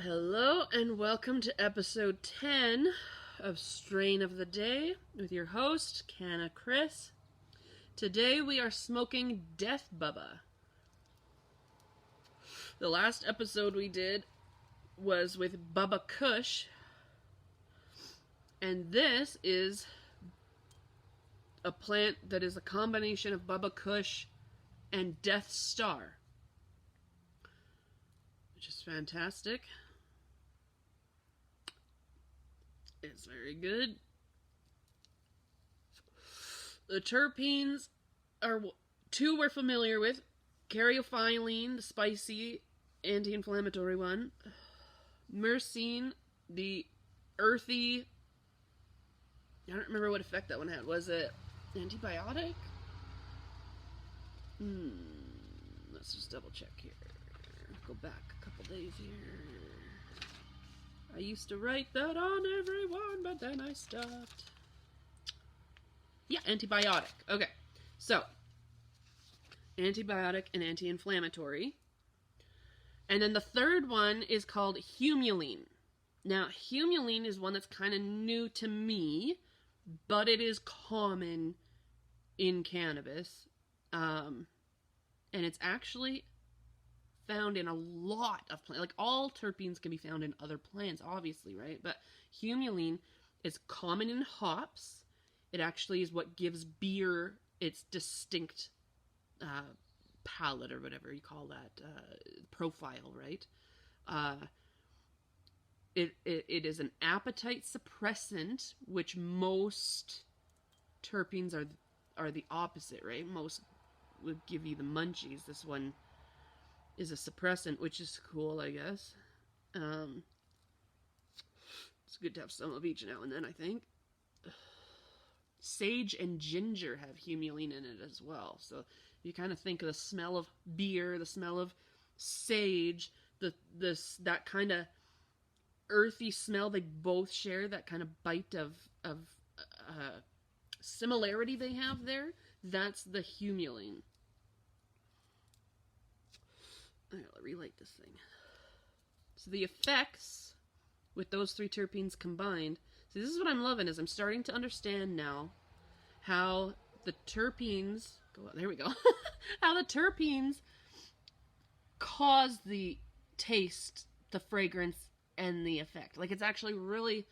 Hello and welcome to episode 10 of Strain of the Day with your host, Canna Chris. Today we are smoking Death Bubba. The last episode we did was with Bubba Kush, and this is a plant that is a combination of Bubba Kush and Death Star, which is fantastic. It's very good. The terpenes are two we're familiar with. Caryophyllene, the spicy anti-inflammatory one. Myrcene, the earthy. I don't remember what effect that one had. Was it antibiotic? Let's just double check here. Go back a couple days here. I used to write that on everyone, but then I stopped. Yeah, antibiotic. Okay, so antibiotic and anti-inflammatory. And then the third one is called humulene. Now, humulene is one that's kind of new to me, but it is common in cannabis. And it's actually found in a lot of plants. Like, all terpenes can be found in other plants, obviously, right? But humulene is common in hops. It actually is what gives beer its distinct palette, or whatever you call that, profile, right? It is an appetite suppressant, which most terpenes are the opposite, right? Most would give you the munchies. This one is a suppressant, which is cool, I guess. It's good to have some of each now and then, I think. Sage and ginger have humulene in it as well. So you kind of think of the smell of beer, the smell of sage, that kind of earthy smell they both share, that kind of bite of similarity they have there. That's the humulene. I gotta relight this thing. So the effects with those three terpenes combined. See, this is what I'm loving, is I'm starting to understand now how the terpenes there we go. How the terpenes cause the taste, the fragrance, and the effect. Like, it's actually really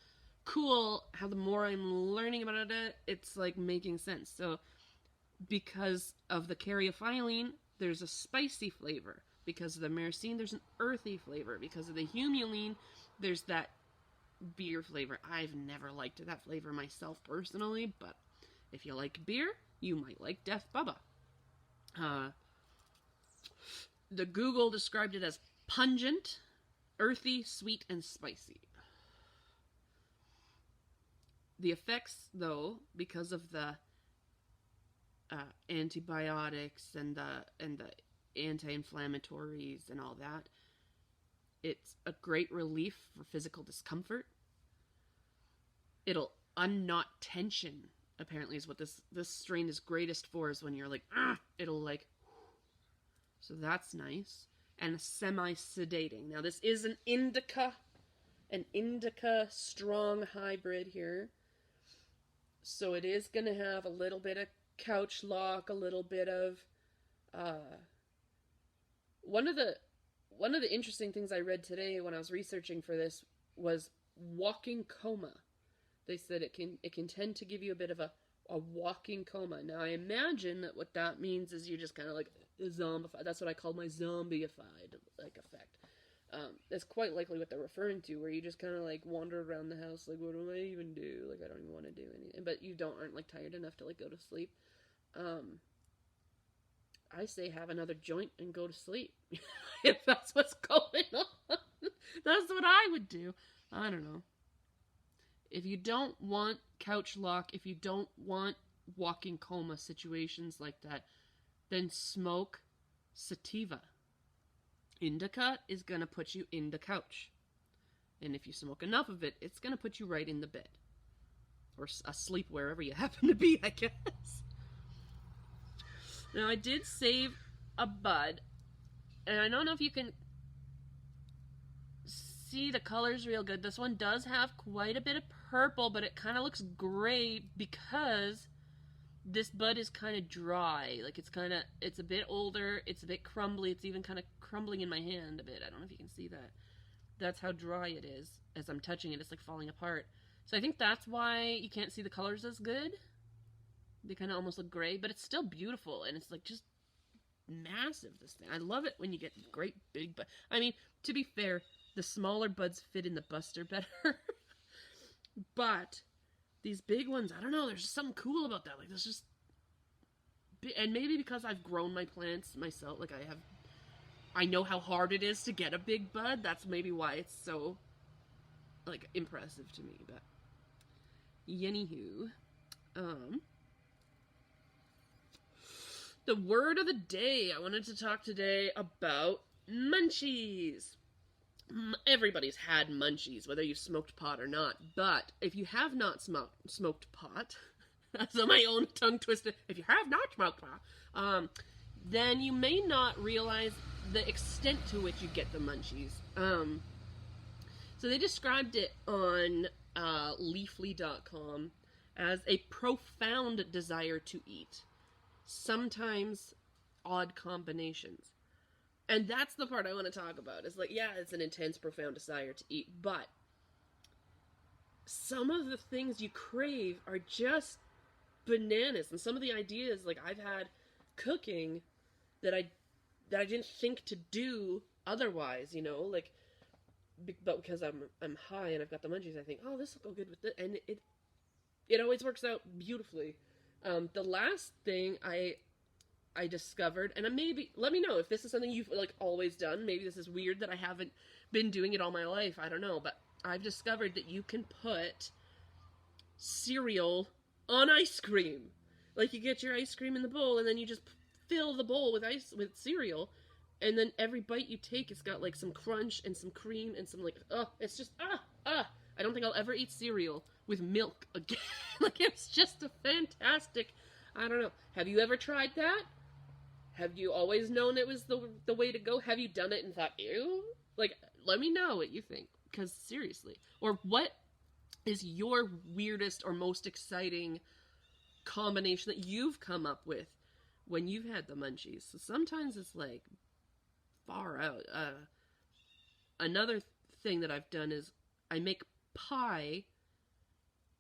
cool how the more I'm learning about it, it's like making sense. So because of the caryophyllene, there's a spicy flavor. Because of the myrcene, there's an earthy flavor. Because of the humulene, there's that beer flavor. I've never liked that flavor myself personally, but if you like beer, you might like Death Bubba. The Google described it as pungent, earthy, sweet, and spicy. The effects, though, because of the antibiotics and the anti-inflammatories and all that, it's a great relief for physical discomfort. It'll unknot tension, apparently, is what this strain is greatest for, is when you're like, it'll like, so that's nice. And semi-sedating. Now, this is an indica strong hybrid here. So it is going to have a little bit of couch lock, a little bit of one of the interesting things I read today when I was researching for this was walking coma. They said it can tend to give you a bit of a walking coma. Now, I imagine that what that means is you're just kind of like zombified. That's what I call my zombieified like effect. That's quite likely what they're referring to, where you just kind of like wander around the house like, what do I even do? Like, I don't even want to do anything. But you aren't like tired enough to like go to sleep. I say have another joint and go to sleep. If that's what's going on. That's what I would do. I don't know. If you don't want couch lock, if you don't want walking coma situations like that, then smoke sativa. Indica is going to put you in the couch. And if you smoke enough of it, it's going to put you right in the bed. Or asleep wherever you happen to be, I guess. Now, I did save a bud. And I don't know if you can see the colors real good. This one does have quite a bit of purple, but it kind of looks gray because this bud is kind of dry. Like, it's a bit older, it's a bit crumbly, it's even kind of crumbling in my hand a bit. I don't know if you can see that. That's how dry it is. As I'm touching it, it's like falling apart. So I think that's why you can't see the colors as good. They kind of almost look gray, but it's still beautiful, and it's like just massive, this thing. I love it when you get great big bud. I mean, to be fair, the smaller buds fit in the buster better. But these big ones, I don't know, there's just something cool about that. Like, there's just... And maybe because I've grown my plants myself, like I know how hard it is to get a big bud. That's maybe why it's so, like, impressive to me. But, anywho, the word of the day. I wanted to talk today about munchies. Everybody's had munchies, whether you've smoked pot or not. But if you have not smoked pot, that's my own tongue twister. If you have not smoked pot, then you may not realize the extent to which you get the munchies. So they described it on leafly.com as a profound desire to eat. Sometimes odd combinations. And that's the part I want to talk about. It's like, yeah, it's an intense, profound desire to eat, but some of the things you crave are just bananas. And some of the ideas, like, I've had cooking that I didn't think to do otherwise, you know, like, but because I'm high and I've got the munchies, I think, oh, this will go good with it, and it always works out beautifully. The last thing I discovered, and maybe, let me know if this is something you've, like, always done. Maybe this is weird that I haven't been doing it all my life. I don't know, but I've discovered that you can put cereal on ice cream. Like, you get your ice cream in the bowl, and then you just fill the bowl with cereal, and then every bite you take, it's got, like, some crunch and some cream and some, like, it's just, I don't think I'll ever eat cereal with milk again. Like, it's just a fantastic, I don't know. Have you ever tried that? Have you always known it was the way to go? Have you done it and thought, ew? Like, let me know what you think, because seriously. Or what is your weirdest or most exciting combination that you've come up with when you've had the munchies? So sometimes it's, like, far out. Another thing that I've done is I make pie.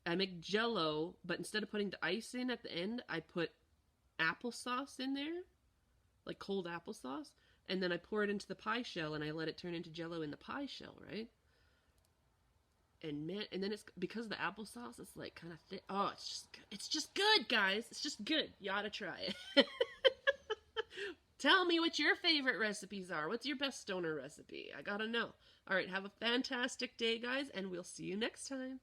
I make Jell-O, but instead of putting the ice in at the end, I put applesauce in there, like cold applesauce, and then I pour it into the pie shell and I let it turn into Jell-O in the pie shell, right? And man, and then it's, because of the applesauce, it's like kind of thick. Oh, it's just good, guys. It's just good. You ought to try it. Tell me what your favorite recipes are. What's your best stoner recipe? I gotta know. All right, have a fantastic day, guys, and we'll see you next time.